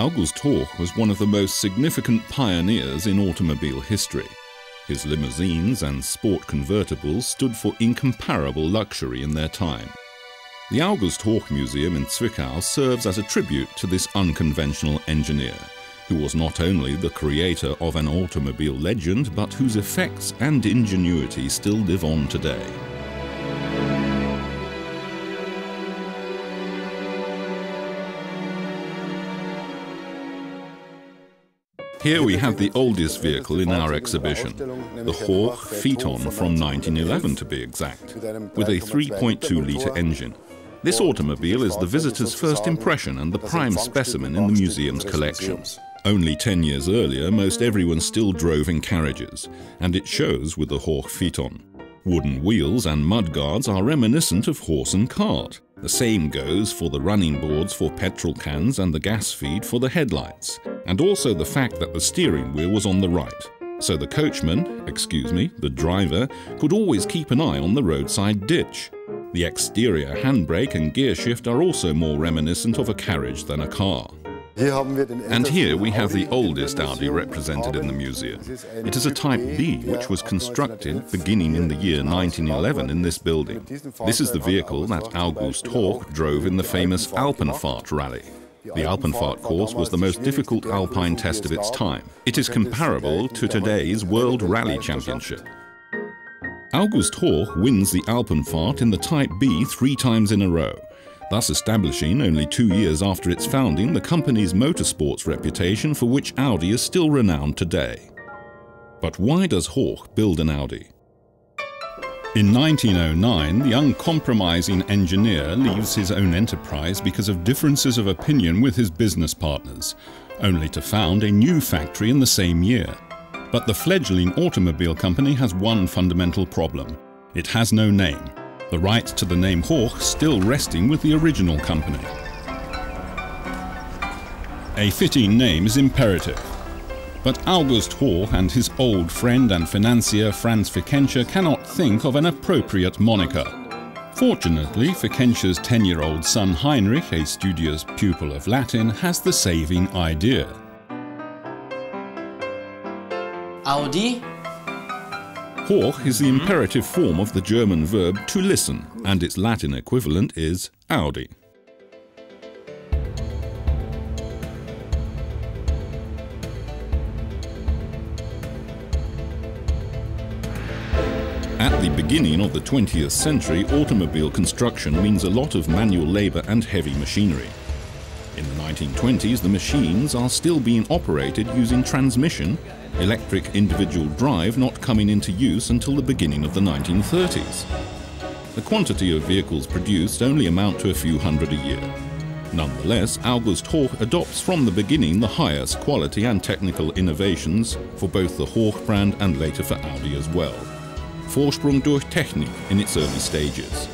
August Horch was one of the most significant pioneers in automobile history. His limousines and sport convertibles stood for incomparable luxury in their time. The August Horch Museum in Zwickau serves as a tribute to this unconventional engineer, who was not only the creator of an automobile legend, but whose effects and ingenuity still live on today. Here we have the oldest vehicle in our exhibition, the Horch Phaeton from 1911 to be exact, with a 3.2-litre engine. This automobile is the visitor's first impression and the prime specimen in the museum's collection. Only 10 years earlier, most everyone still drove in carriages, and it shows with the Horch Phaeton. Wooden wheels and mudguards are reminiscent of horse and cart. The same goes for the running boards for petrol cans and the gas feed for the headlights, and also the fact that the steering wheel was on the right. So the coachman, the driver, could always keep an eye on the roadside ditch. The exterior handbrake and gear shift are also more reminiscent of a carriage than a car. And here we have the oldest Audi represented in the museum. It is a Type B, which was constructed beginning in the year 1911 in this building. This is the vehicle that August Horch drove in the famous Alpenfahrt rally. The Alpenfahrt course was the most difficult alpine test of its time. It is comparable to today's World Rally Championship. August Horch wins the Alpenfahrt in the Type B 3 times in a row, thus establishing, only 2 years after its founding, the company's motorsports reputation, for which Audi is still renowned today. But why does Horch build an Audi? In 1909, the uncompromising engineer leaves his own enterprise because of differences of opinion with his business partners, only to found a new factory in the same year. But the fledgling automobile company has one fundamental problem. It has no name. The right to the name Horch still resting with the original company. A fitting name is imperative. But August Horch and his old friend and financier Franz Fickentscher cannot think of an appropriate moniker. Fortunately, Fickentsche's 10-year-old son Heinrich, a studious pupil of Latin, has the saving idea. Audi? Horch is the imperative form of the German verb to listen, and its Latin equivalent is Audi. At the beginning of the 20th century, automobile construction means a lot of manual labor and heavy machinery. In the 1920s, the machines are still being operated using transmission, electric individual drive not coming into use until the beginning of the 1930s. The quantity of vehicles produced only amount to a few hundred a year. Nonetheless, August Horch adopts from the beginning the highest quality and technical innovations for both the Horch brand and later for Audi as well. Vorsprung durch Technik in its early stages.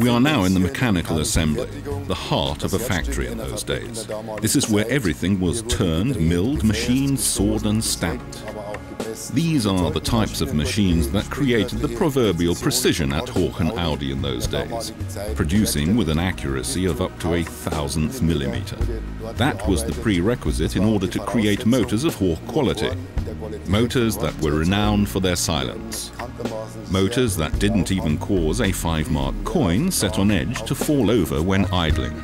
We are now in the mechanical assembly, the heart of a factory in those days. This is where everything was turned, milled, machined, sawed and stamped. These are the types of machines that created the proverbial precision at Horch and Audi in those days, producing with an accuracy of up to 1/1000th millimeter. That was the prerequisite in order to create motors of Horch quality. Motors that were renowned for their silence. Motors that didn't even cause a 5-mark coin set on edge to fall over when idling.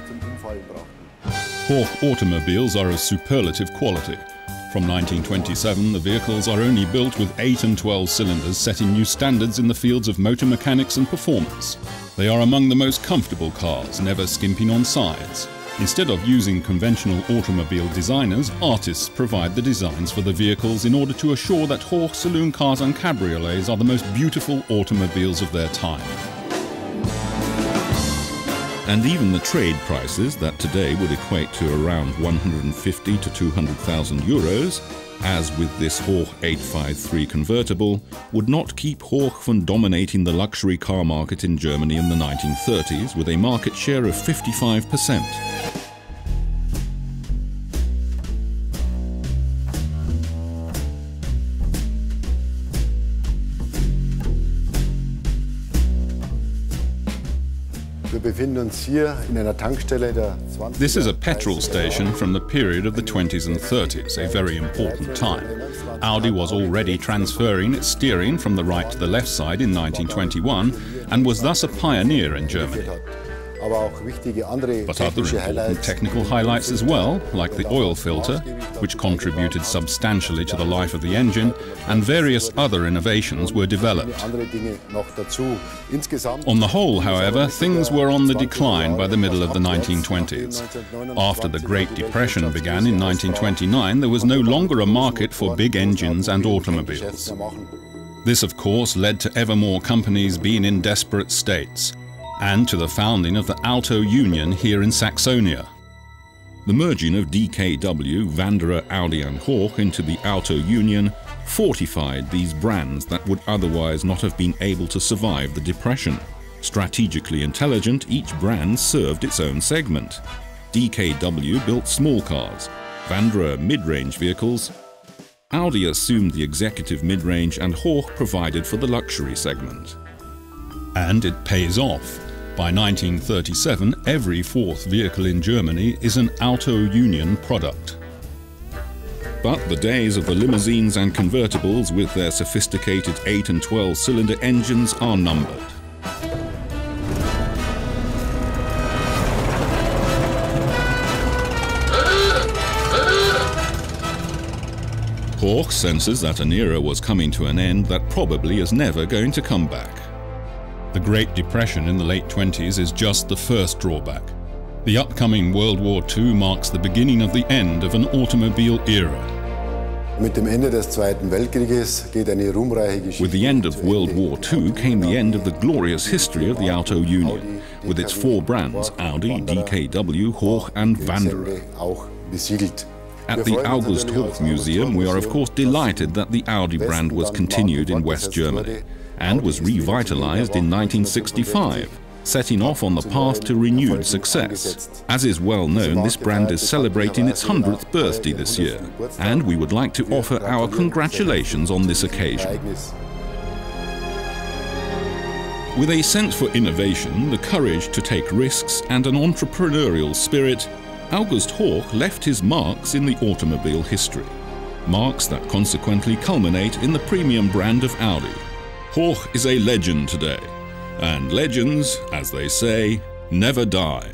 Horch automobiles are of superlative quality. From 1927, the vehicles are only built with 8 and 12 cylinders, setting new standards in the fields of motor mechanics and performance. They are among the most comfortable cars, never skimping on sides. Instead of using conventional automobile designers, artists provide the designs for the vehicles in order to assure that Horch saloon cars and cabriolets are the most beautiful automobiles of their time. And even the trade prices that today would equate to around 150 to 200,000 euros, as with this Horch 853 convertible, would not keep Horch from dominating the luxury car market in Germany in the 1930s with a market share of 55%. This is a petrol station from the period of the 20s and 30s, a very important time. Audi was already transferring its steering from the right to the left side in 1921 and was thus a pioneer in Germany. But other important technical highlights as well, like the oil filter, which contributed substantially to the life of the engine, and various other innovations were developed. On the whole, however, things were on the decline by the middle of the 1920s. After the Great Depression began in 1929, there was no longer a market for big engines and automobiles. This, of course, led to ever more companies being in desperate states, and to the founding of the Auto Union here in Saxonia. The merging of DKW, Wanderer, Audi and Hoch into the Auto Union fortified these brands that would otherwise not have been able to survive the Depression. Strategically intelligent, each brand served its own segment. DKW built small cars, Wanderer mid-range vehicles, Audi assumed the executive mid-range, and Hoch provided for the luxury segment. And it pays off. By 1937, every fourth vehicle in Germany is an Auto Union product. But the days of the limousines and convertibles with their sophisticated 8 and 12-cylinder engines are numbered. Hoch senses that an era was coming to an end that probably is never going to come back. The Great Depression in the late 20s is just the first drawback. The upcoming World War II marks the beginning of the end of an automobile era. With the end of World War II came the end of the glorious history of the Auto Union, with its four brands Audi, DKW, Hoch and Wanderer. At the August Hoch Museum, we are of course delighted that the Audi brand was continued in West Germany and was revitalized in 1965, setting off on the path to renewed success. As is well known, this brand is celebrating its 100th birthday this year, and we would like to offer our congratulations on this occasion. With a sense for innovation, the courage to take risks, and an entrepreneurial spirit, August Hoch left his marks in the automobile history. Marks that consequently culminate in the premium brand of Audi. Hoch is a legend today, and legends, as they say, never die.